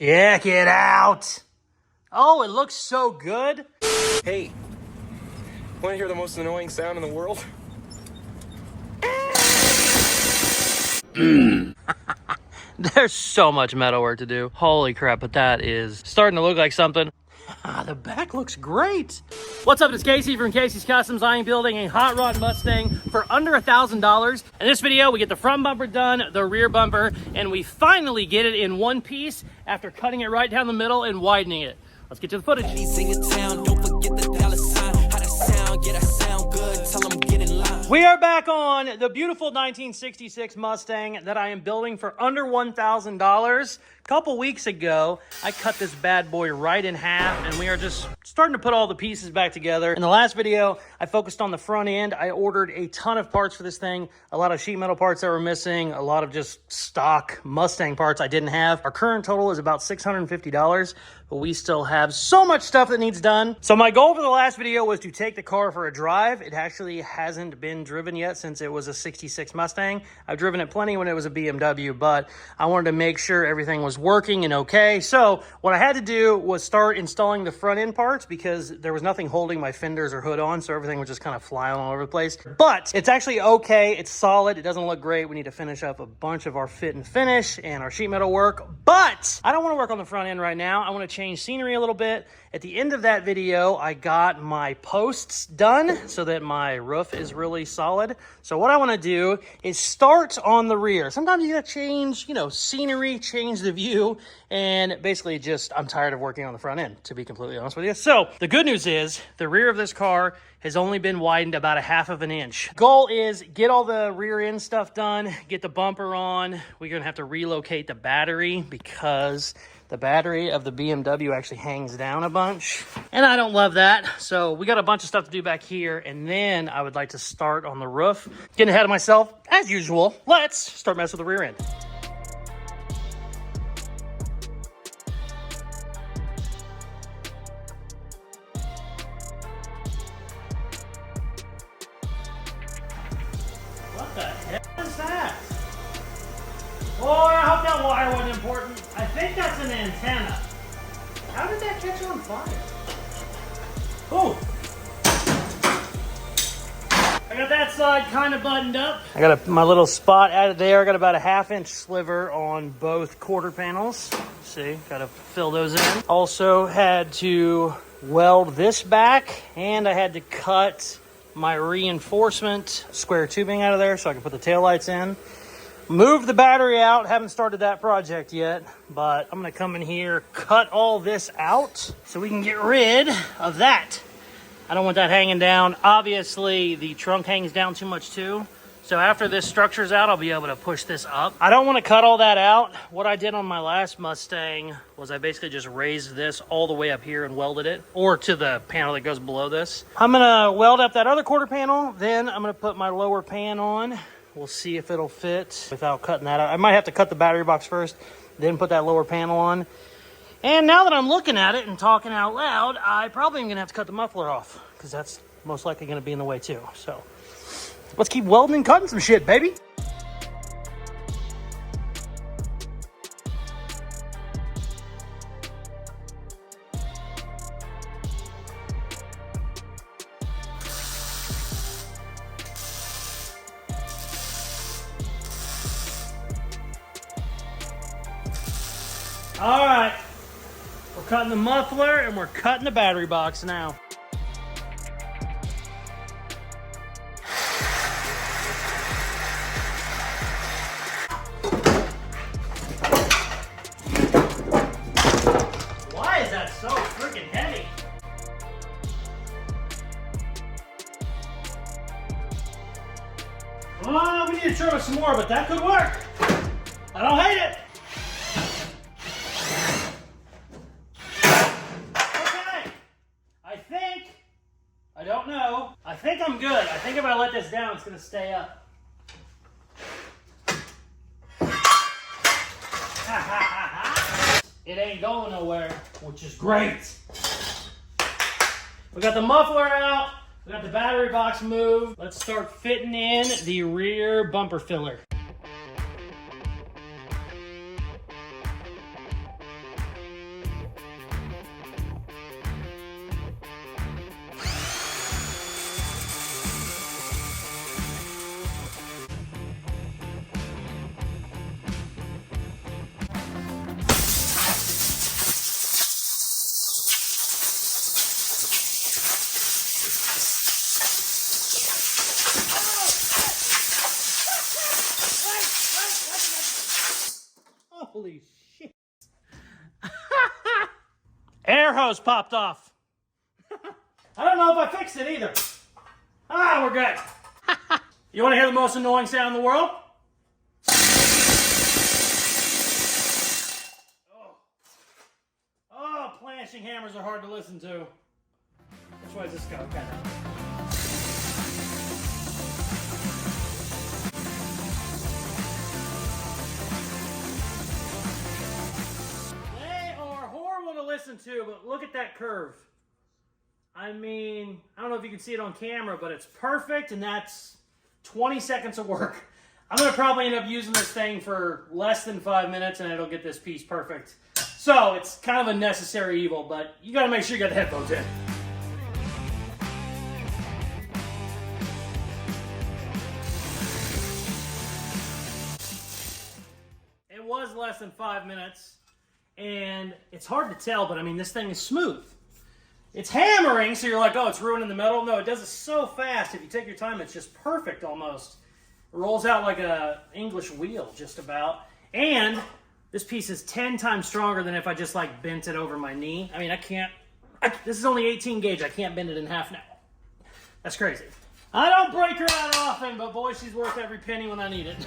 Check it out. Oh, it looks so good. Hey, want to hear the most annoying sound in the world? There's so much metal work to do. Holy crap, but that is starting to look like something. The back looks great. What's up, it's Casey from Caseyscustoms. I am building a hot rod Mustang for under $1,000. In this video, we get the front bumper done, the rear bumper, and we finally get it in one piece after cutting it right down the middle and widening it. Let's get to the footage. We are back on the beautiful 1966 Mustang that I am building for under $1,000. A couple weeks ago, I cut this bad boy right in half, and we are just starting to put all the pieces back together. In the last video, I focused on the front end. I ordered a ton of parts for this thing, a lot of sheet metal parts that were missing, a lot of just stock Mustang parts I didn't have. Our current total is about $650, but we still have so much stuff that needs done. So my goal for the last video was to take the car for a drive. It actually hasn't been driven yet since it was a 66 Mustang. I've driven it plenty when it was a BMW, but I wanted to make sure everything was working and okay. So what I had to do was start installing the front end parts because there was nothing holding my fenders or hood on, so everything was just kind of flying all over the place. But it's actually okay. It's solid. It doesn't look great. We need to finish up a bunch of our fit and finish and our sheet metal work, but I don't want to work on the front end right now. I want to change scenery a little bit. At the end of that video, I got my posts done so that my roof is really solid. So what I want to do is start on the rear. Sometimes you got to change, scenery, change the view, and basically just, I'm tired of working on the front end, to be completely honest with you. So the good news is the rear of this car has only been widened about a half of an inch. Goal is get all the rear end stuff done, get the bumper on. We're gonna have to relocate the battery because the battery of the BMW actually hangs down a bunch, and I don't love that. So we got a bunch of stuff to do back here, and then I would like to start on the roof. Getting ahead of myself, as usual. Let's start messing with the rear end. What the hell is that? Oh, I hope that wire wasn't important. I think that's an antenna. How did that catch on fire? Oh! I got that side kind of buttoned up. I got my little spot added there. I got about a 1/2 inch sliver on both quarter panels. See, got to fill those in. Also had to weld this back, and I had to cut my reinforcement square tubing out of there so I can put the taillights in. Move the battery out. Haven't started that project yet, but I'm gonna come in here, cut all this out so we can get rid of that. I don't want that hanging down. Obviously, the trunk hangs down too much too. So after this structure's out, I'll be able to push this up. I don't want to cut all that out. What I did on my last Mustang was I basically just raised this all the way up here and welded it, or to the panel that goes below this. I'm gonna weld up that other quarter panel, then I'm gonna put my lower pan on. We'll see if it'll fit without cutting that out. I might have to cut the battery box first, then put that lower panel on. And now that I'm looking at it and talking out loud, I probably am going to have to cut the muffler off because that's most likely going to be in the way too. So let's keep welding and cutting some shit, baby. All right, we're cutting the muffler and we're cutting the battery box now. Why is that so freaking heavy? Oh, we need to trim it some more, but that could work. I don't hate it. I don't know. I think I'm good. I think if I let this down, it's going to stay up. It ain't going nowhere, which is great. We got the muffler out. We got the battery box moved. Let's start fitting in the rear bumper filler. Air hose popped off. I don't know if I fixed it either. Ah, we're good. You want to hear the most annoying sound in the world? Oh, planching hammers are hard to listen to. Which way does this go? Okay. They are horrible to listen to, but look at that curve. I mean, I don't know if you can see it on camera, but it's perfect, and that's 20 seconds of work. I'm going to probably end up using this thing for less than 5 minutes, and it'll get this piece perfect. So, it's kind of a necessary evil, but you got to make sure you got the headphones in. It was less than 5 minutes, and it's hard to tell, but I mean, this thing is smooth. It's hammering, so you're like, oh, it's ruining the metal. No, it does it so fast. If you take your time, it's just perfect almost. It rolls out like a English wheel, just about. And this piece is 10 times stronger than if I just like bent it over my knee. I mean, this is only 18 gauge. I can't bend it in half now. That's crazy. I don't break her out often, but boy, she's worth every penny when I need it.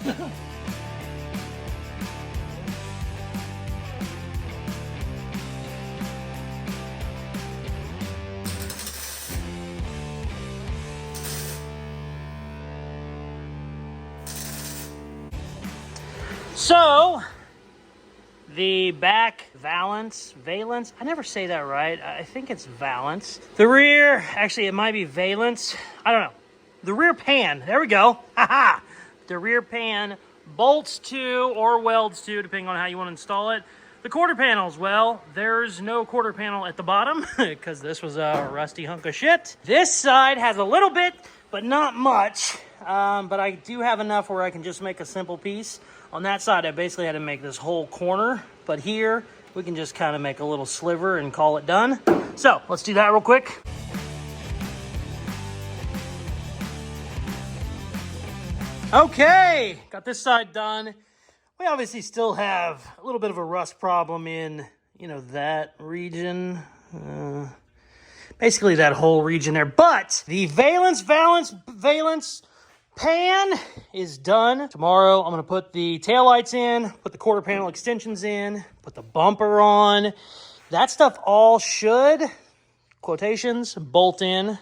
So, the back valance, I never say that right. I think it's valance. The rear, actually it might be valance. I don't know. The rear pan, there we go. Haha. The rear pan bolts to or welds to, depending on how you want to install it. The quarter panels, well, there's no quarter panel at the bottom because this was a rusty hunk of shit. This side has a little bit, but not much. But I do have enough where I can just make a simple piece. On that side, I basically had to make this whole corner, but here we can just kind of make a little sliver and call it done. So let's do that real quick. Okay, got this side done. We obviously still have a little bit of a rust problem in, that region. Basically that whole region there, but the valance pan is done. Tomorrow I'm going to put the taillights in, put the quarter panel extensions in, put the bumper on. That stuff all should, quotations, bolt in.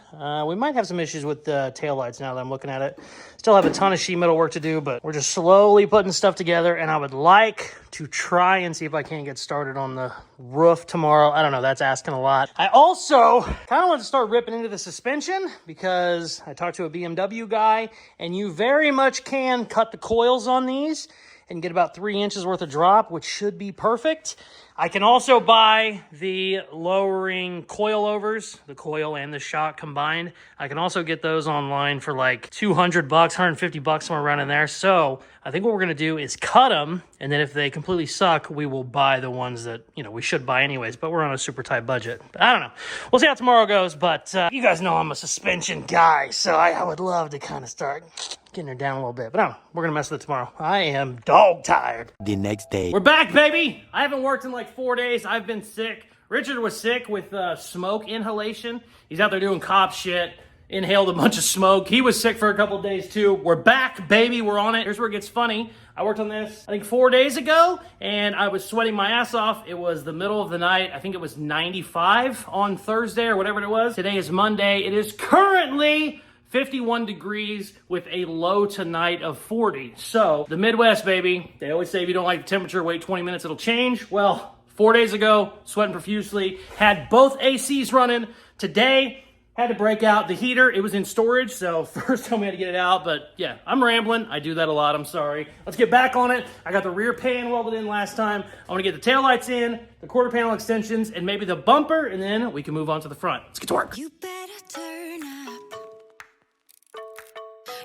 We might have some issues with the taillights now that I'm looking at it. Still have a ton of sheet metal work to do, but we're just slowly putting stuff together, and I would like to try and see if I can get started on the roof tomorrow. I don't know, that's asking a lot. I also kind of want to start ripping into the suspension because I talked to a BMW guy, and you very much can cut the coils on these and get about 3 inches worth of drop, which should be perfect. I can also buy the lowering coilovers, the coil and the shock combined. I can also get those online for like $200, $150, somewhere around in there. So I think what we're gonna do is cut them, and then if they completely suck, we will buy the ones that, we should buy anyways, but we're on a super tight budget. But I don't know. We'll see how tomorrow goes, but you guys know I'm a suspension guy, so I would love to kind of start getting her down a little bit. But no, we're gonna mess with it tomorrow. I am dog tired. The next day. We're back, baby. I haven't worked in like 4 days. I've been sick. Richard was sick with smoke inhalation. He's out there doing cop shit. Inhaled a bunch of smoke. He was sick for a couple of days too. We're back, baby. We're on it. Here's where it gets funny. I worked on this, I think 4 days ago, and I was sweating my ass off. It was the middle of the night. I think it was 95 on Thursday or whatever it was. Today is Monday. It is currently 51 degrees with a low tonight of 40. So the Midwest, baby, they always say if you don't like the temperature, wait 20 minutes, it'll change. Well, 4 days ago, sweating profusely, had both ACs running. Today, had to break out the heater. It was in storage, so first time we had to get it out, but yeah, I'm rambling. I do that a lot, I'm sorry. Let's get back on it. I got the rear pan welded in last time. I want to get the taillights in, the quarter panel extensions, and maybe the bumper, and then we can move on to the front. Let's get to work. You better turn up.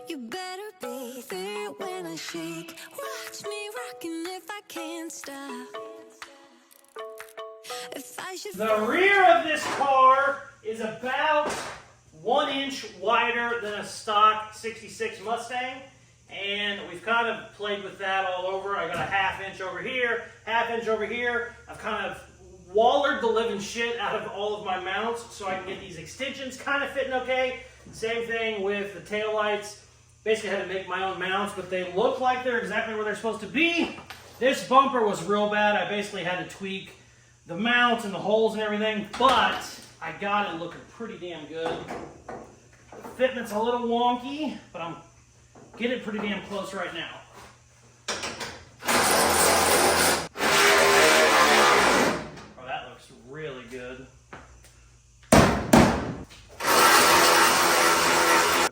You better be there when I shake. Watch me rocking if I can't stop. If I should. The rear of this car is about 1 inch wider than a stock 66 Mustang, and we've kind of played with that all over. I got a ½ inch over here, ½ inch over here. I've kind of wallered the living shit out of all of my mounts so I can get these extensions kind of fitting okay. Same thing with the taillights. Basically had to make my own mounts, but they look like they're exactly where they're supposed to be. This bumper was real bad. I basically had to tweak the mounts and the holes and everything, but I got it looking pretty damn good. The fitment's a little wonky, but I'm getting pretty damn close right now. Oh, that looks really good.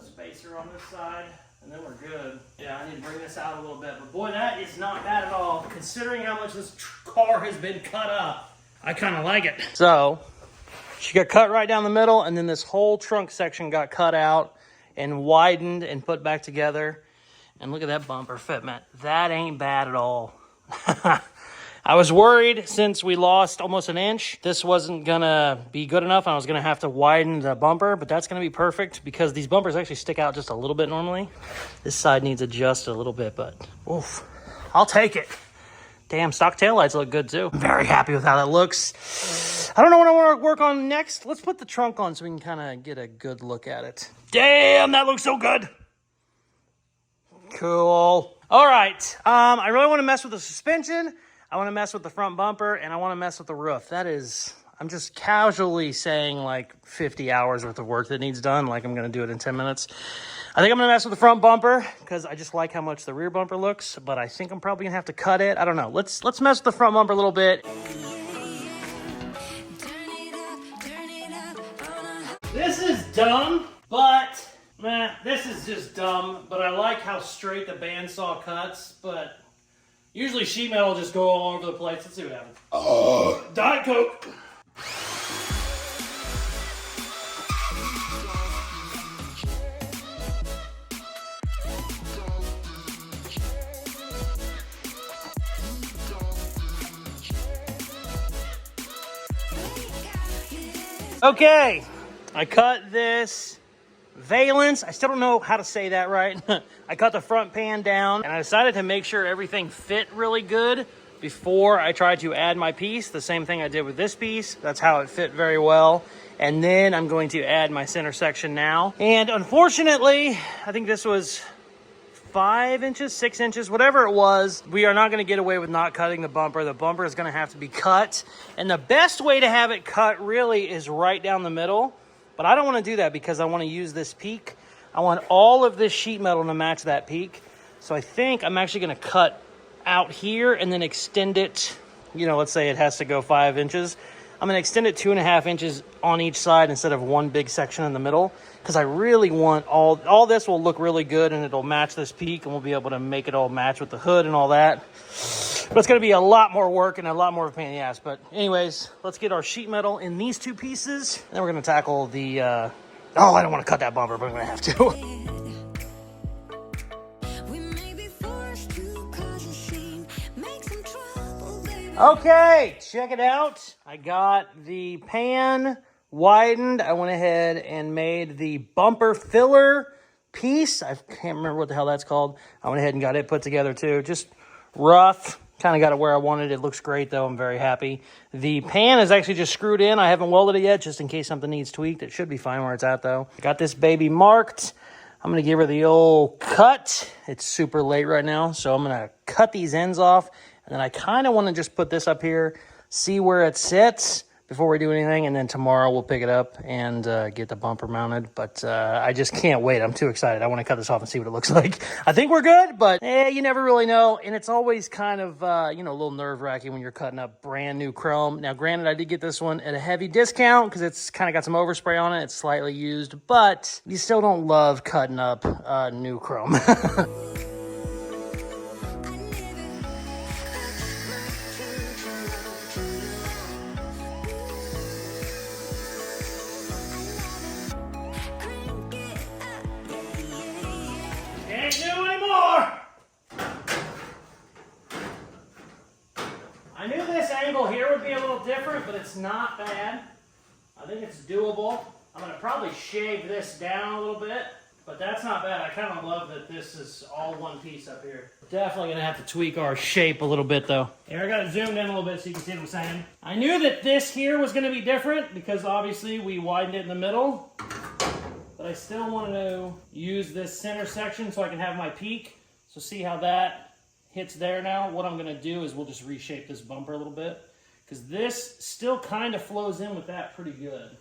Spacer on this side, and then we're good. Yeah, I need to bring this out a little bit, but boy, that is not bad at all. Considering how much this car has been cut up, I kind of like it. So, she got cut right down the middle, and then this whole trunk section got cut out and widened and put back together. And look at that bumper fitment. That ain't bad at all. I was worried since we lost almost an inch, this wasn't gonna be good enough. I was gonna have to widen the bumper, but that's gonna be perfect because these bumpers actually stick out just a little bit normally. This side needs adjusted a little bit, but oof, I'll take it. Damn, stock taillights look good too. I'm very happy with how that looks. I don't know what I want to work on next. Let's put the trunk on so we can kind of get a good look at it. Damn, that looks so good. Cool. All right, I really want to mess with the suspension. I want to mess with the front bumper, and I want to mess with the roof. That is, I'm just casually saying like 50 hours worth of work that needs done, like I'm going to do it in 10 minutes. I think I'm going to mess with the front bumper because I just like how much the rear bumper looks, but I think I'm probably going to have to cut it. I don't know. Let's mess with the front bumper a little bit. This is dumb, but this is just dumb, but I like how straight the bandsaw cuts, but usually sheet metal will just go all over the place. Let's see what happens. Diet Coke. Okay, I cut this valence. I still don't know how to say that right. I cut the front pan down, and I decided to make sure everything fit really good before I tried to add my piece. The same thing I did with this piece. That's how it fit very well. And then I'm going to add my center section now. And unfortunately, I think this was 5 inches, 6 inches, whatever it was, we are not going to get away with not cutting the bumper. The bumper is going to have to be cut. And the best way to have it cut really is right down the middle. But I don't want to do that because I want to use this peak. I want all of this sheet metal to match that peak. So I think I'm actually going to cut out here and then extend it. You know, let's say it has to go 5 inches. I'm going to extend it 2.5 inches on each side instead of one big section in the middle, because I really want all this will look really good and it'll match this peak, and we'll be able to make it all match with the hood and all that. But it's going to be a lot more work and a lot more of a pain in the ass. But anyways, let's get our sheet metal in these two pieces. And then we're going to tackle the, I don't want to cut that bumper, but I'm going to have to. Okay, check it out. I got the pan widened. I went ahead and made the bumper filler piece. I can't remember what the hell that's called. I went ahead and got it put together too. Just rough. Kind of got it where I wanted. It looks great though. I'm very happy. The pan is actually just screwed in. I haven't welded it yet just in case something needs tweaked. It should be fine where it's at though. Got this baby marked. I'm going to give her the old cut. It's super late right now, so I'm going to cut these ends off. And then I kind of want to just put this up here, see where it sits before we do anything. And then tomorrow we'll pick it up and get the bumper mounted. But I just can't wait. I'm too excited. I want to cut this off and see what it looks like. I think we're good, but you never really know. And it's always kind of, a little nerve-wracking when you're cutting up brand new chrome. Now, granted, I did get this one at a heavy discount because it's kind of got some overspray on it. It's slightly used, but you still don't love cutting up new chrome. I knew this angle here would be a little different, but it's not bad. I think it's doable. I'm going to probably shave this down a little bit But that's not bad. I kind of love that this is all one piece up here. Definitely going to have to tweak our shape a little bit, though. Here, I got it zoomed in a little bit so you can see what I'm saying. I knew that this here was going to be different because obviously we widened it in the middle. But I still want to use this center section so I can have my peak. So see how that hits there now? What I'm going to do is we'll just reshape this bumper a little bit. Because this still kind of flows in with that pretty good.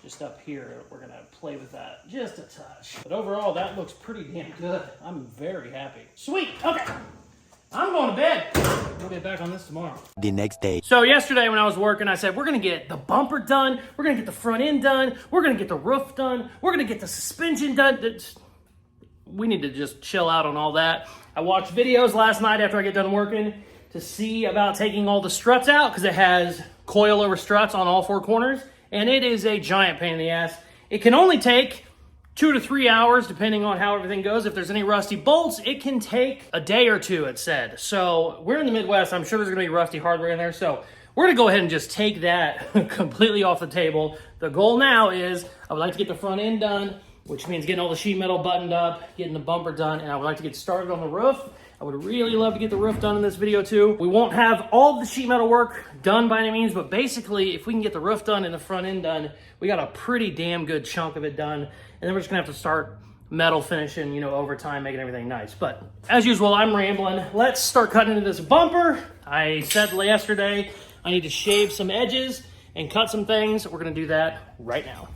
Just up here, we're going to play with that just a touch. But overall, that looks pretty damn good. I'm very happy. Sweet, okay. I'm going to bed. We'll get back on this tomorrow. The next day. So yesterday when I was working, I said, we're going to get the bumper done. We're going to get the front end done. We're going to get the roof done. We're going to get the suspension done. We need to just chill out on all that. I watched videos last night after I get done working to see about taking all the struts out because it has coil-over struts on all four corners. And it is a giant pain in the ass. It can only take 2 to 3 hours, depending on how everything goes. If there's any rusty bolts, it can take a day or two, it said. So we're in the Midwest. I'm sure there's going to be rusty hardware in there. So we're going to go ahead and just take that completely off the table. The goal now is I would like to get the front end done, which means getting all the sheet metal buttoned up, getting the bumper done, and I would like to get started on the roof. I would really love to get the roof done in this video too. We won't have all the sheet metal work done by any means, but basically if we can get the roof done and the front end done, we got a pretty damn good chunk of it done. And then we're just gonna have to start metal finishing, you know, over time, making everything nice. But as usual, I'm rambling. Let's start cutting into this bumper. I said yesterday, I need to shave some edges and cut some things. We're gonna do that right now.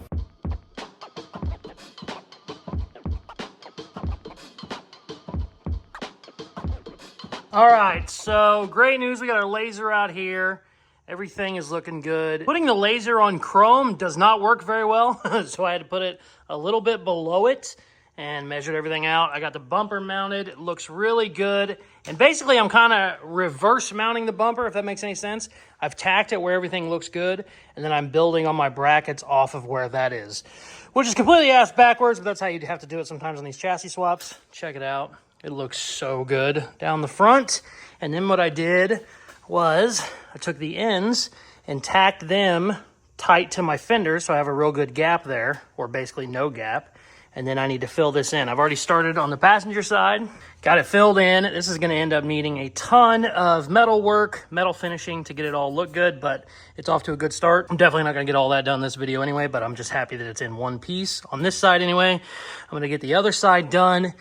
All right, so great news. We got our laser out here. Everything is looking good. Putting the laser on chrome does not work very well, so I had to put it a little bit below it and measured everything out. I got the bumper mounted. It looks really good. And basically, I'm kind of reverse mounting the bumper, if that makes any sense. I've tacked it where everything looks good, and then I'm building on my brackets off of where that is, which is completely ass backwards, but that's how you have to do it sometimes on these chassis swaps. Check it out. It looks so good down the front. And then what I did was I took the ends and tacked them tight to my fenders so I have a real good gap there, or basically no gap. And then I need to fill this in. I've already started on the passenger side, got it filled in. This is gonna end up needing a ton of metal work, metal finishing to get it all look good, but it's off to a good start. I'm definitely not gonna get all that done in this video anyway, but I'm just happy that it's in one piece on this side anyway. I'm gonna get the other side done.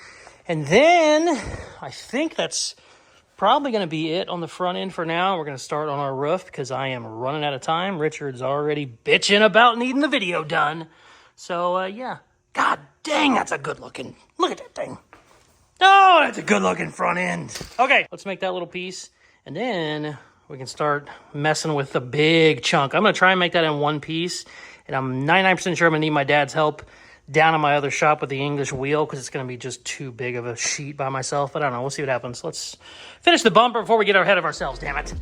And then I think that's probably going to be it on the front end for now. We're going to start on our roof because I am running out of time. Richard's already bitching about needing the video done. So, yeah. God dang, that's a good looking. Look at that thing. Oh, that's a good looking front end. Okay, let's make that little piece. And then we can start messing with the big chunk. I'm going to try and make that in one piece. And I'm 99% sure I'm going to need my dad's help down in my other shop with the English wheel because it's going to be just too big of a sheet by myself. But I don't know. We'll see what happens. Let's finish the bumper before we get ahead of ourselves, damn it.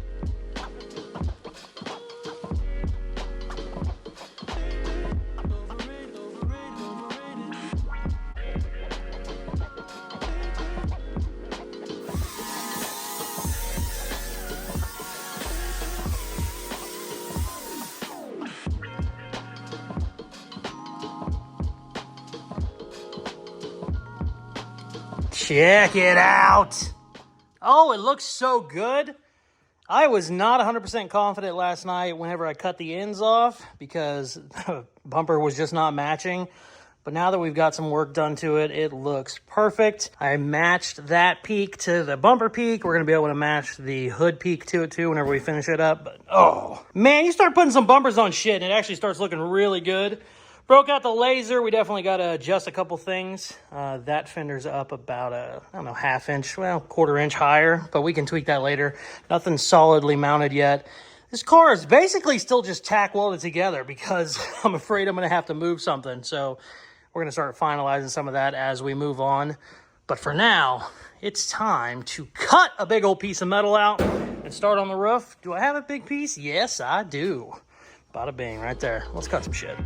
Check it out. Oh, it looks so good. I was not 100% confident last night whenever I cut the ends off because the bumper was just not matching. But now that we've got some work done to it, it looks perfect. I matched that peak to the bumper peak. We're going to be able to match the hood peak to it too whenever we finish it up. But, oh, man, you start putting some bumpers on shit and it actually starts looking really good. Broke out the laser. We definitely got to adjust a couple things. That fender's up about I don't know, ½ inch, well, quarter inch higher, but we can tweak that later. Nothing solidly mounted yet. This car is basically still just tack welded together because I'm afraid I'm going to have to move something. So we're going to start finalizing some of that as we move on. But for now, it's time to cut a big old piece of metal out and start on the roof. Do I have a big piece? Yes, I do. Bada bing right there. Let's cut some shit.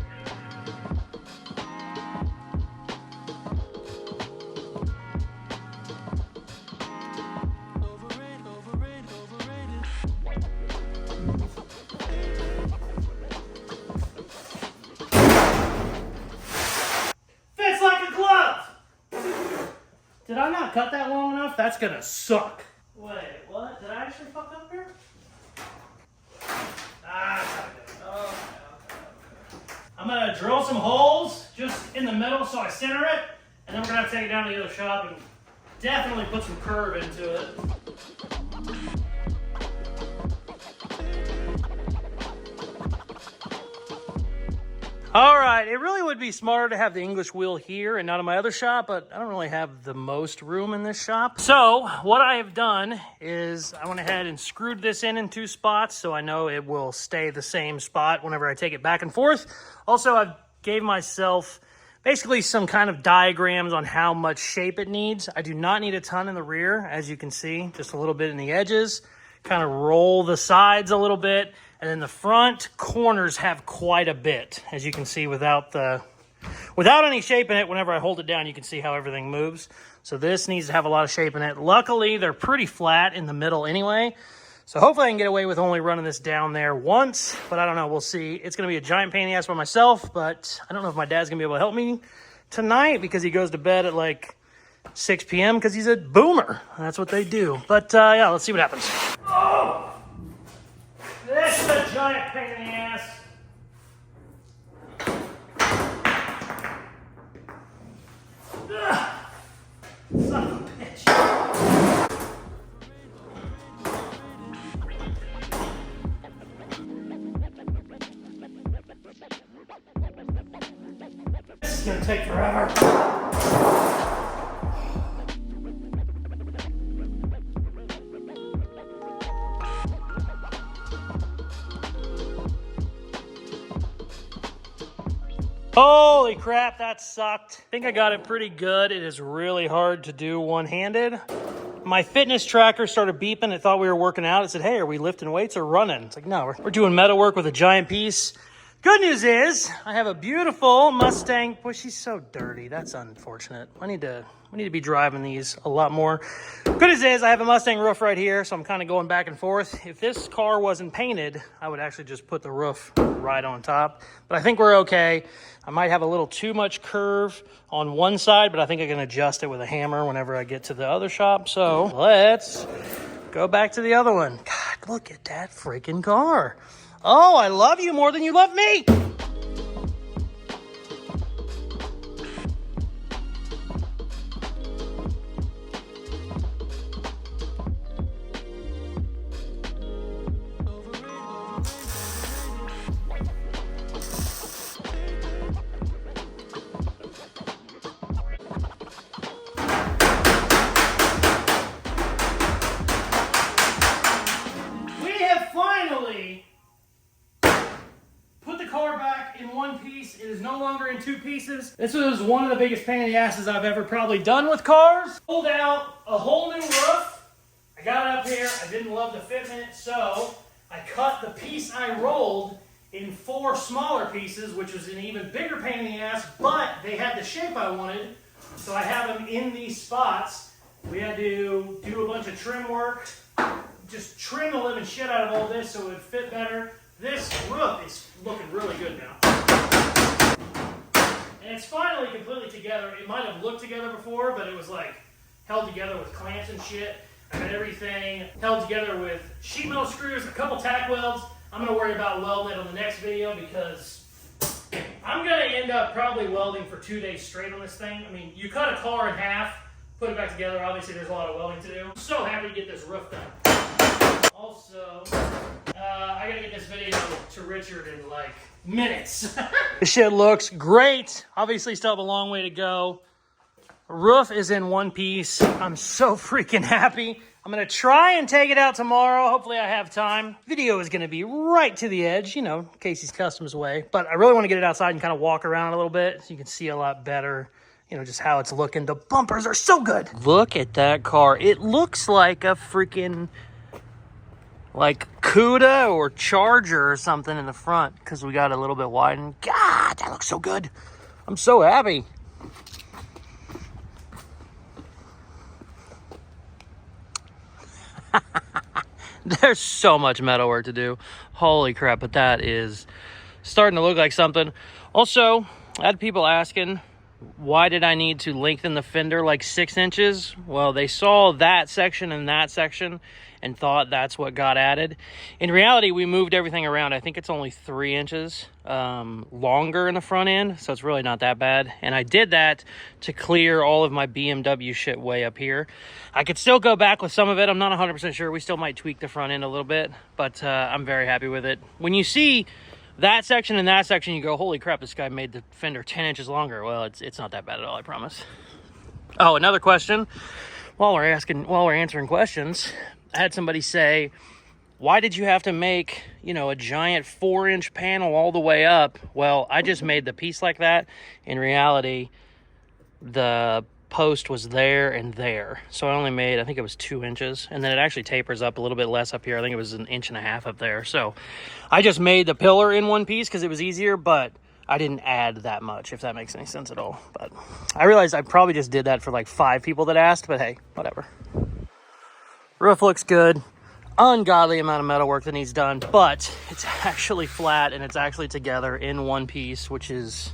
Fits like a glove. cut that long enough, that's gonna suck. Wait, what? Did I actually fuck up here? Ah, okay. I'm gonna drill some holes just in the middle so I center it, and then we're gonna have to take it down to the other shop and definitely put some curve into it. All right, it really would be smarter to have the English wheel here and not in my other shop, but I don't really have the most room in this shop. So what I have done is I went ahead and screwed this in 2 spots so I know it will stay the same spot whenever I take it back and forth. Also, I gave myself basically some kind of diagrams on how much shape it needs. I do not need a ton in the rear, as you can see, just a little bit in the edges. Kind of roll the sides a little bit. And then the front corners have quite a bit, as you can see without any shape in it. Whenever I hold it down, you can see how everything moves. So this needs to have a lot of shape in it. Luckily, they're pretty flat in the middle anyway. So hopefully I can get away with only running this down there once, but I don't know, we'll see. It's gonna be a giant pain in the ass by myself, but I don't know if my dad's gonna be able to help me tonight because he goes to bed at like 6 p.m. because he's a boomer. That's what they do. But yeah, let's see what happens. Oh! This is a giant pain in the ass. Ugh. Son of a bitch. This is gonna take forever. Holy crap, that sucked. I think I got it pretty good. It is really hard to do one-handed. My fitness tracker started beeping. It thought we were working out. It said, hey, are we lifting weights or running? It's like, no, we're doing metal work with a giant piece. Good news is I have a beautiful Mustang. Boy, she's so dirty. That's unfortunate. We need to be driving these a lot more. Good news is I have a Mustang roof right here, so I'm kind of going back and forth. If this car wasn't painted, I would actually just put the roof right on top. But I think we're okay. I might have a little too much curve on one side, but I think I can adjust it with a hammer whenever I get to the other shop. So let's go back to the other one. God, look at that freaking car. Oh, I love you more than you love me. It is no longer in 2 pieces. This was one of the biggest pain in the asses I've ever probably done with cars. Pulled out a whole new roof. I got it up here. I didn't love the fitment, so I cut the piece I rolled in 4 smaller pieces, which was an even bigger pain in the ass, but they had the shape I wanted, so I have them in these spots. We had to do a bunch of trim work, just trim the living shit out of all this so it would fit better. This roof is looking really good now. And it's finally completely together. It might have looked together before, but it was like held together with clamps and shit. I got everything held together with sheet metal screws, a couple tack welds. I'm going to worry about welding it on the next video because I'm going to end up probably welding for 2 days straight on this thing. I mean, you cut a car in half, put it back together. Obviously, there's a lot of welding to do. I'm so happy to get this roof done. Also, I got to get this video to Richard in like minutes. This shit looks great. Obviously, still have a long way to go. Roof is in one piece. I'm so freaking happy. I'm going to try and take it out tomorrow. Hopefully I have time. Video is going to be right to the edge, you know, Caseyscustoms way. But I really want to get it outside and kind of walk around a little bit so you can see a lot better, you know, just how it's looking. The bumpers are so good. Look at that car. It looks like a freaking, like, Cuda or Charger or something in the front because we got a little bit widened. God, that looks so good. I'm so happy. There's so much metal work to do. Holy crap, but that is starting to look like something. Also, I had people asking Why did I need to lengthen the fender like 6 inches? Well, they saw that section and that section and thought that's what got added. In reality, we moved everything around. I think it's only 3 inches longer in the front end, so it's really not that bad. And I did that to clear all of my BMW shit way up here. I could still go back with some of it. I'm not 100% sure. We still might tweak the front end a little bit, but I'm very happy with it. When you see that section and that section, you go, holy crap, this guy made the fender 10 inches longer. Well, it's not that bad at all, I promise. Oh, another question. While we're answering questions, I had somebody say, why did you have to make, you know, a giant 4-inch panel all the way up? Well, I just made the piece like that. In reality, the post was there and there. So I only made, I think it was 2 inches. And then it actually tapers up a little bit less up here. I think it was 1.5 inches up there. So I just made the pillar in one piece because it was easier, but I didn't add that much, if that makes any sense at all. But I realized I probably just did that for like 5 people that asked, but hey, whatever. Roof looks good. Ungodly amount of metal work that needs done, but it's actually flat and it's actually together in one piece, which is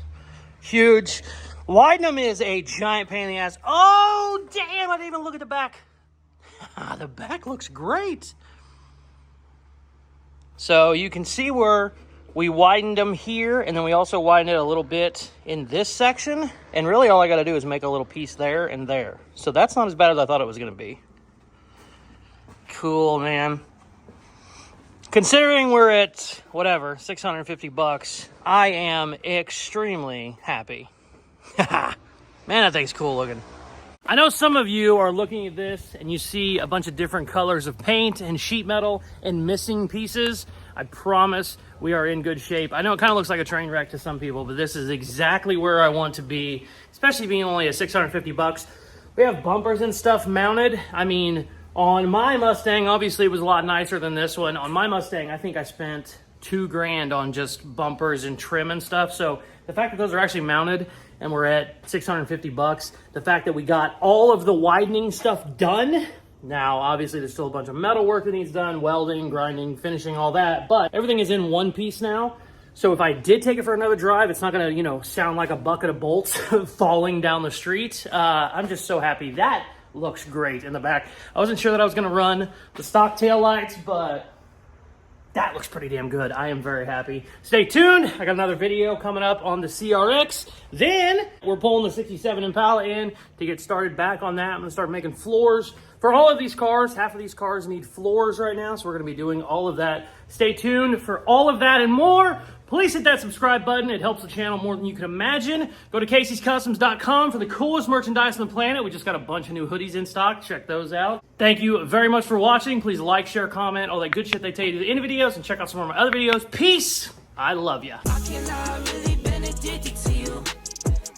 huge. Widening is a giant pain in the ass. Oh, damn, I didn't even look at the back. The back looks great. So you can see where we widened them here, and then we also widened it a little bit in this section. And really all I got to do is make a little piece there and there. So that's not as bad as I thought it was going to be. Cool, man. Considering we're at, whatever, 650 bucks, I am extremely happy. Man, that thing's cool looking. I know some of you are looking at this and you see a bunch of different colors of paint and sheet metal and missing pieces. I promise we are in good shape. I know it kind of looks like a train wreck to some people, but this is exactly where I want to be, especially being only at 650 bucks. We have bumpers and stuff mounted. I mean, on my Mustang, obviously it was a lot nicer than this one. On my Mustang, I think I spent $2 grand on just bumpers and trim and stuff. So the fact that those are actually mounted and we're at 650 bucks, the fact that we got all of the widening stuff done. Now, obviously there's still a bunch of metal work that needs done, welding, grinding, finishing, all that, but everything is in one piece now. So if I did take it for another drive, it's not gonna, you know, sound like a bucket of bolts falling down the street. I'm just so happy. That looks great in the back. I wasn't sure that I was gonna run the stock tail lights, but that looks pretty damn good. I am very happy. Stay tuned. I got another video coming up on the CRX. Then we're pulling the 67 Impala in to get started back on that. I'm gonna start making floors for all of these cars. Half of these cars need floors right now, so we're gonna be doing all of that. Stay tuned for all of that and more. Please hit that subscribe button. It helps the channel more than you can imagine. Go to Caseyscustoms.com for the coolest merchandise on the planet. We just got a bunch of new hoodies in stock. Check those out. Thank you very much for watching. Please like, share, comment, all that good shit they tell you to the end of videos, and check out some more of my other videos. Peace. I love ya. Really been addicted to you.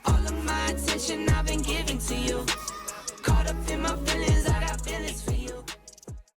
All of my attention I've been giving to you. Caught up in my feelings.